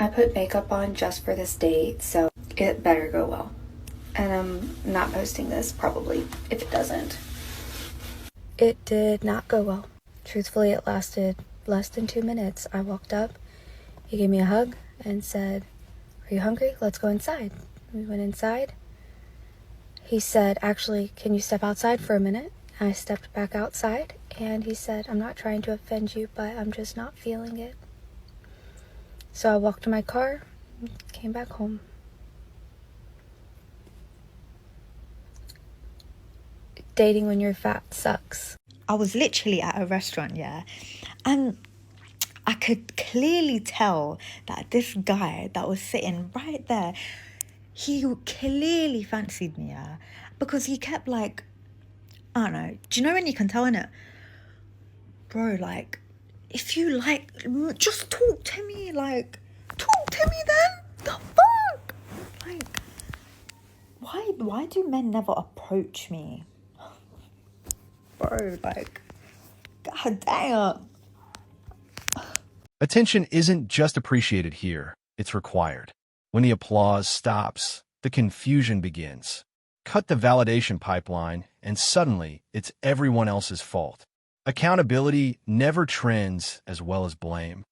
I put makeup on just for this date, so it better go well. And I'm not posting this, probably, if it doesn't. It did not go well. Truthfully, it lasted less than 2 minutes. I walked up, he gave me a hug and said, "Are you hungry? Let's go inside." We went inside. He said, "Actually, can you step outside for a minute?" I stepped back outside, and he said, "I'm not trying to offend you, but I'm just not feeling it." So I walked to my car, came back home. Dating when you're fat sucks. I was literally at a restaurant, yeah, and I could clearly tell that this guy that was sitting right there, he clearly fancied me, yeah, because he kept like, I don't know, do you know when you can tell, innit? Bro, like, if you like, just talk to me, like, talk to me then, the fuck? Like, why do men never approach me? Bro, like, god damn. Attention isn't just appreciated here, it's required. When the applause stops, the confusion begins. Cut the validation pipeline, and suddenly it's everyone else's fault. Accountability never trends as well as blame.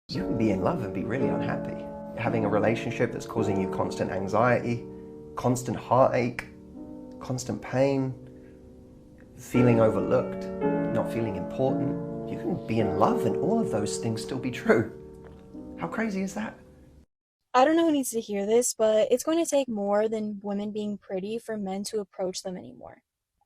You can be in love and be really unhappy. Having a relationship that's causing you constant anxiety, constant heartache, constant pain, feeling overlooked, not feeling important. You can be in love and all of those things still be true. How crazy is that? I don't know who needs to hear this, but it's going to take more than women being pretty for men to approach them anymore.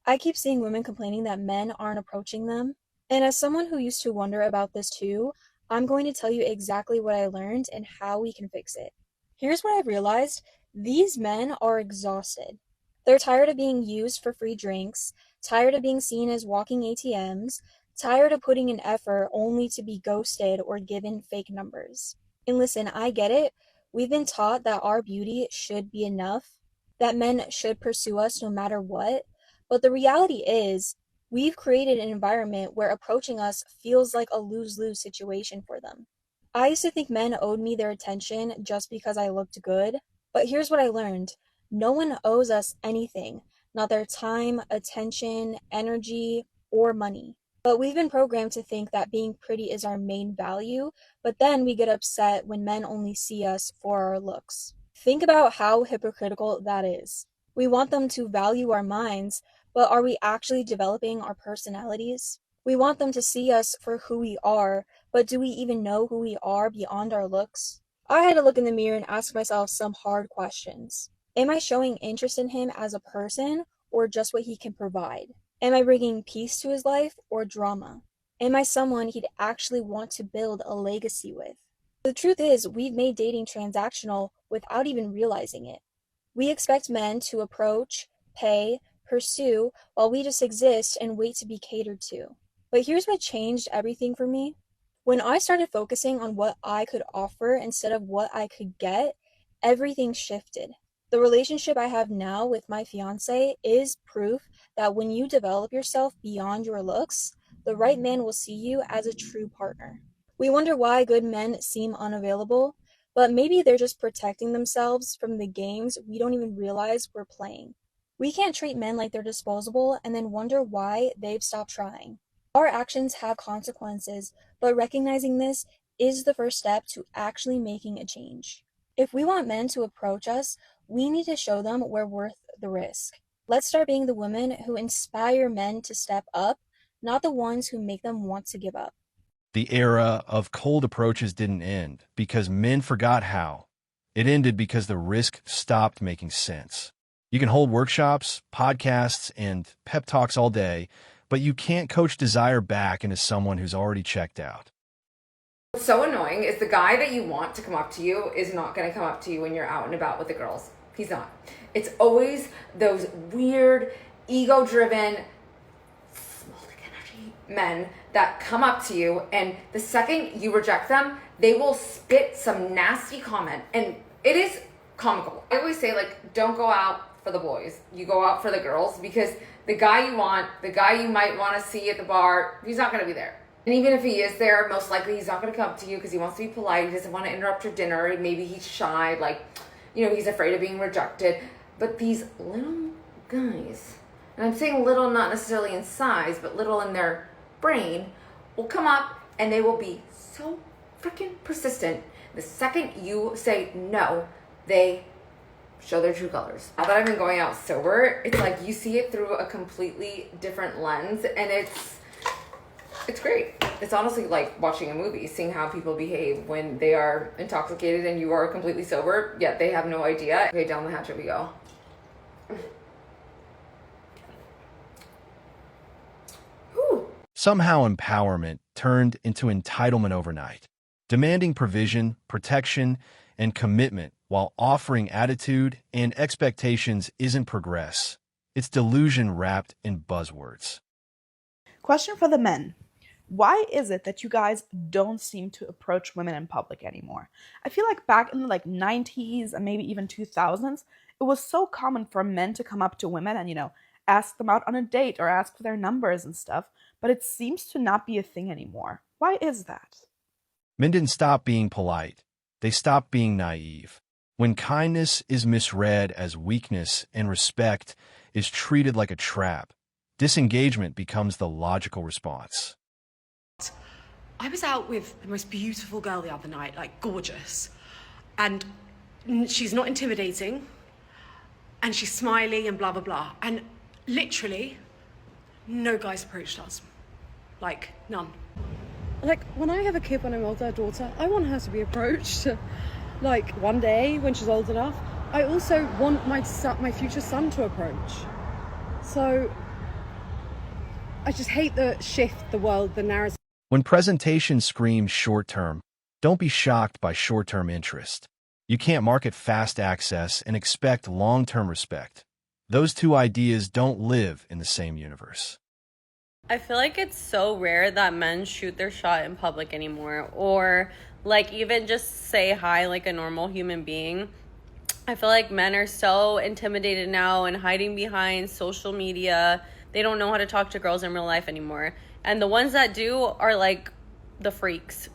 I keep seeing women complaining that men aren't approaching them, and as someone who used to wonder about this too, I'm going to tell you exactly what I learned and how we can fix it. Here's what I've realized. These men are exhausted. They're tired of being used for free drinks, tired of being seen as walking ATMs, tired of putting in effort only to be ghosted or given fake numbers. And listen, I get it. We've been taught that our beauty should be enough, that men should pursue us no matter what. But the reality is, we've created an environment where approaching us feels like a lose-lose situation for them. I used to think men owed me their attention just because I looked good, but here's what I learned. No one owes us anything, not their time, attention, energy, or money. But we've been programmed to think that being pretty is our main value, but then we get upset when men only see us for our looks. Think about how hypocritical that is. We want them to value our minds, but are we actually developing our personalities? We want them to see us for who we are, but do we even know who we are beyond our looks? I had to look in the mirror and ask myself some hard questions. Am I showing interest in him as a person, or just what he can provide? Am I bringing peace to his life or drama? Am I someone he'd actually want to build a legacy with? The truth is, we've made dating transactional without even realizing it. We expect men to approach, pay, pursue, while we just exist and wait to be catered to. But here's what changed everything for me. When I started focusing on what I could offer instead of what I could get, everything shifted. The relationship I have now with my fiance is proof that when you develop yourself beyond your looks, the right man will see you as a true partner. We wonder why good men seem unavailable, but maybe they're just protecting themselves from the games we don't even realize we're playing. We can't treat men like they're disposable and then wonder why they've stopped trying. Our actions have consequences, but recognizing this is the first step to actually making a change. If we want men to approach us, we need to show them we're worth the risk. Let's start being the women who inspire men to step up, not the ones who make them want to give up. The era of cold approaches didn't end because men forgot how. It ended because the risk stopped making sense. You can hold workshops, podcasts, and pep talks all day, but you can't coach desire back into someone who's already checked out. What's so annoying is the guy that you want to come up to you is not going to come up to you when you're out and about with the girls. He's not. It's always those weird, ego-driven, small dick energy men that come up to you, and the second you reject them, they will spit some nasty comment, and it is comical. I always say, like, don't go out for the boys. You go out for the girls, because the guy you want, the guy you might want to see at the bar, he's not going to be there. And even if he is there, most likely he's not going to come up to you because he wants to be polite. He doesn't want to interrupt your dinner. Maybe he's shy, like, he's afraid of being rejected. But these little guys, and I'm saying little not necessarily in size, but little in their brain, will come up and they will be so freaking persistent. The second you say no, they show their true colors. Now that I've been going out sober, it's like you see it through a completely different lens, and it's great. It's honestly like watching a movie, seeing how people behave when they are intoxicated and you are completely sober, yet they have no idea. Okay, down the hatchet we go. Whew. Somehow empowerment turned into entitlement overnight, demanding provision, protection, and commitment while offering attitude and expectations isn't progress. It's delusion wrapped in buzzwords. Question for the men. Why is it that you guys don't seem to approach women in public anymore? I feel like back in the 90s and maybe even 2000s, it was so common for men to come up to women and, ask them out on a date or ask for their numbers and stuff, but it seems to not be a thing anymore. Why is that? Men didn't stop being polite. They stopped being naive. When kindness is misread as weakness and respect is treated like a trap, disengagement becomes the logical response. I was out with the most beautiful girl the other night, gorgeous. And she's not intimidating. And she's smiley and blah, blah, blah. And literally, no guys approached us. None. When I have a kid, when I'm older, daughter, I want her to be approached. One day when she's old enough. I also want my future son to approach. So I just hate the shift, the world, the narrative. When presentation screams short-term, don't be shocked by short-term interest. You can't market fast access and expect long-term respect. Those two ideas don't live in the same universe. I feel like it's so rare that men shoot their shot in public anymore, or even just say hi like a normal human being. I feel like men are so intimidated now and hiding behind social media. They don't know how to talk to girls in real life anymore. And the ones that do are the freaks,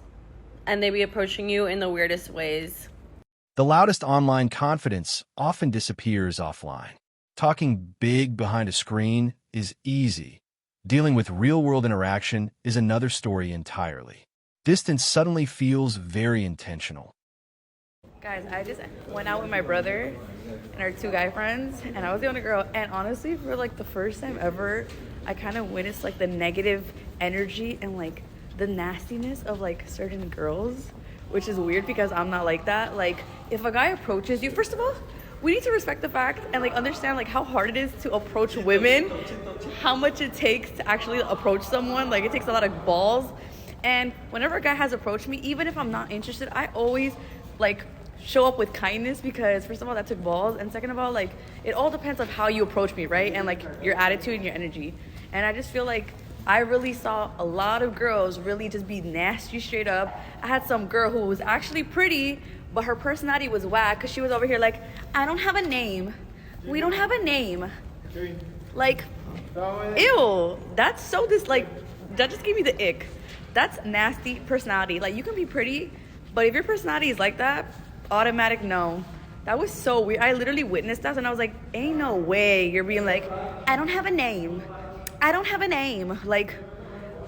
and they be approaching you in the weirdest ways. The loudest online confidence often disappears offline. Talking big behind a screen is easy. Dealing with real-world interaction is another story entirely. Distance suddenly feels very intentional. Guys, I just went out with my brother and our two guy friends, and I was the only girl. And honestly, for the first time ever, I kind of witnessed the negative energy and the nastiness of certain girls, which is weird because I'm not like that. If a guy approaches you, first of all, we need to respect the fact and understand how hard it is to approach women, how much it takes to actually approach someone. It takes a lot of balls. And whenever a guy has approached me, even if I'm not interested, I always show up with kindness, because first of all, that took balls, and second of all, it all depends on how you approach me, right? And your attitude and your energy. And I just feel I really saw a lot of girls really just be nasty straight up. I had some girl who was actually pretty, but her personality was whack, because she was over here I don't have a name. We don't have a name. Ew, that's so that just gave me the ick. That's nasty personality. You can be pretty, but if your personality is like that, automatic no. That was so weird. I literally witnessed that, and I was ain't no way you're being I don't have a name. I don't have a name.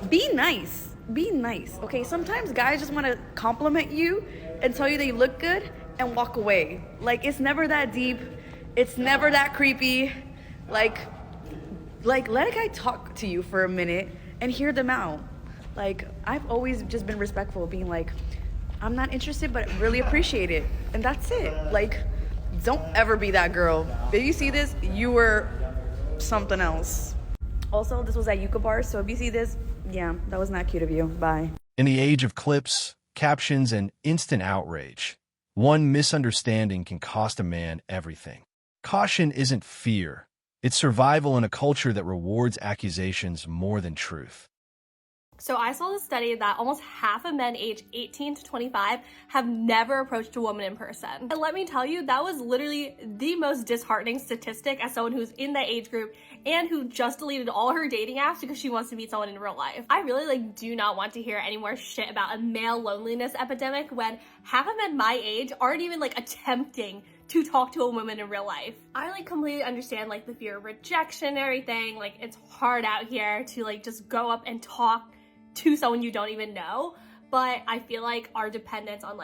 Be nice. Be nice, okay? Sometimes guys just want to compliment you and tell you that you look good and walk away. It's never that deep. It's never that creepy. Let a guy talk to you for a minute and hear them out. I've always just been respectful, being I'm not interested, but really appreciate it. And that's it. Don't ever be that girl. If you see this, you were something else. Also, this was at Yucca Bar, so if you see this, yeah, that was not cute of you. Bye. In the age of clips, captions, and instant outrage, one misunderstanding can cost a man everything. Caution isn't fear. It's survival in a culture that rewards accusations more than truth. So I saw this study that almost half of men aged 18 to 25 have never approached a woman in person. And let me tell you, that was literally the most disheartening statistic as someone who's in that age group and who just deleted all her dating apps because she wants to meet someone in real life. I really do not want to hear any more shit about a male loneliness epidemic when half of men my age aren't even attempting to talk to a woman in real life. I completely understand the fear of rejection and everything. It's hard out here to just go up and talk to someone you don't even know, but I feel our dependence on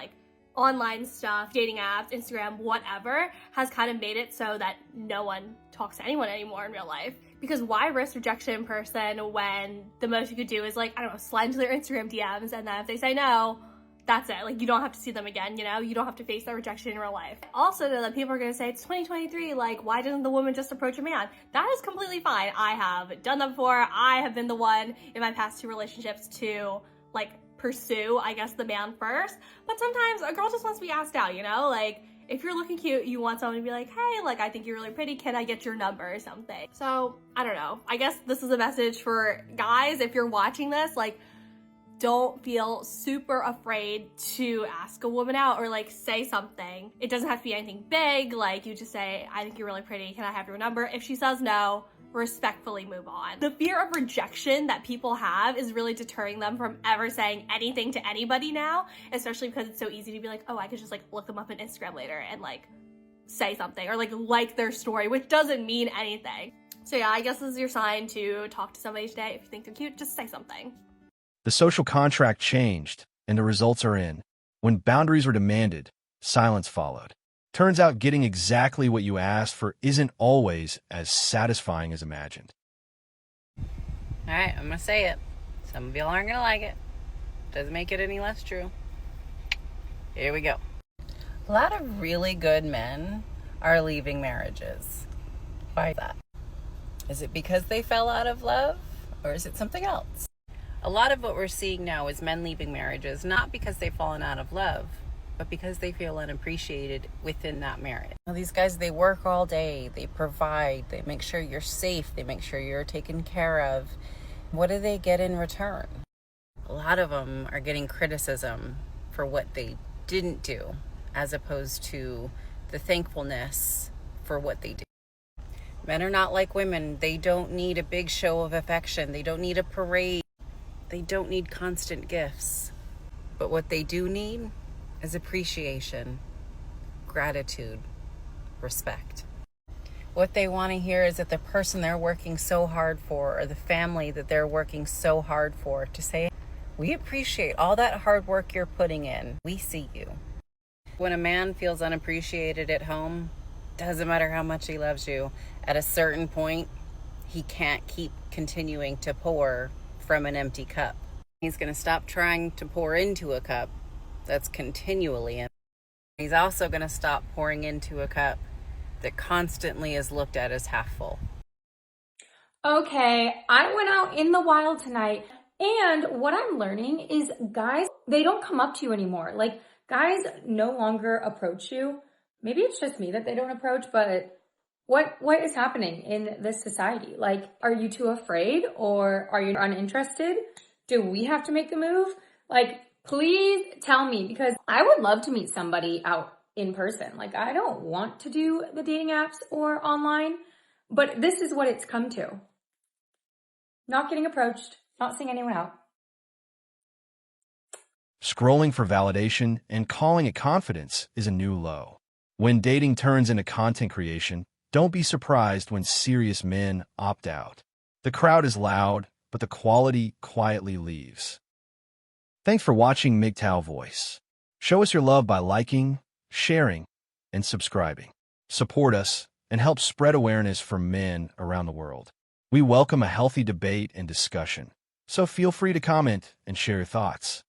online stuff, dating apps, Instagram, whatever, has kind of made it so that no one talks to anyone anymore in real life. Because why risk rejection in person when the most you could do is I don't know, slide into their Instagram DMs, and then if they say no, that's it. You don't have to see them again, you don't have to face that rejection in real life. Also, though, that people are gonna say, it's 2023, why doesn't the woman just approach a man? That is completely fine. I have done that before. I have been the one in my past 2 relationships to, pursue, I guess, the man first. But sometimes a girl just wants to be asked out, if you're looking cute, you want someone to be like, hey, I think you're really pretty, can I get your number or something? So, I don't know. I guess this is a message for guys, if you're watching this, don't feel super afraid to ask a woman out or say something. It doesn't have to be anything big. You just say, I think you're really pretty, can I have your number? If she says no, respectfully move on. The fear of rejection that people have is really deterring them from ever saying anything to anybody now, especially because it's so easy to be oh, I could just look them up on Instagram later and say something or like their story, which doesn't mean anything. So yeah, I guess this is your sign to talk to somebody today. If you think they're cute, just say something. The social contract changed, and the results are in. When boundaries were demanded, silence followed. Turns out getting exactly what you asked for isn't always as satisfying as imagined. All right, I'm going to say it. Some of y'all aren't going to like it. Doesn't make it any less true. Here we go. A lot of really good men are leaving marriages. Why is that? Is it because they fell out of love, or is it something else? A lot of what we're seeing now is men leaving marriages, not because they've fallen out of love, but because they feel unappreciated within that marriage. Now, these guys, they work all day, they provide, they make sure you're safe, they make sure you're taken care of. What do they get in return? A lot of them are getting criticism for what they didn't do, as opposed to the thankfulness for what they did. Men are not like women. They don't need a big show of affection. They don't need a parade. They don't need constant gifts. But what they do need is appreciation, gratitude, respect. What they want to hear is that the person they're working so hard for, or the family that they're working so hard for, to say, we appreciate all that hard work you're putting in. We see you. When a man feels unappreciated at home, doesn't matter how much he loves you, at a certain point, he can't keep continuing to pour from an empty cup. He's going to stop trying to pour into a cup that's continually empty. He's also going to stop pouring into a cup that constantly is looked at as half full. Okay, I went out in the wild tonight, and what I'm learning is guys, they don't come up to you anymore. Guys no longer approach you. Maybe it's just me that they don't approach, but what is happening in this society? Are you too afraid, or are you uninterested? Do we have to make the move? Please tell me, because I would love to meet somebody out in person. I don't want to do the dating apps or online, but this is what it's come to. Not getting approached, not seeing anyone out. Scrolling for validation and calling it confidence is a new low. When dating turns into content creation, don't be surprised when serious men opt out. The crowd is loud, but the quality quietly leaves. Thanks for watching MGTOW Voice. Show us your love by liking, sharing, and subscribing. Support us and help spread awareness for men around the world. We welcome a healthy debate and discussion, so feel free to comment and share your thoughts.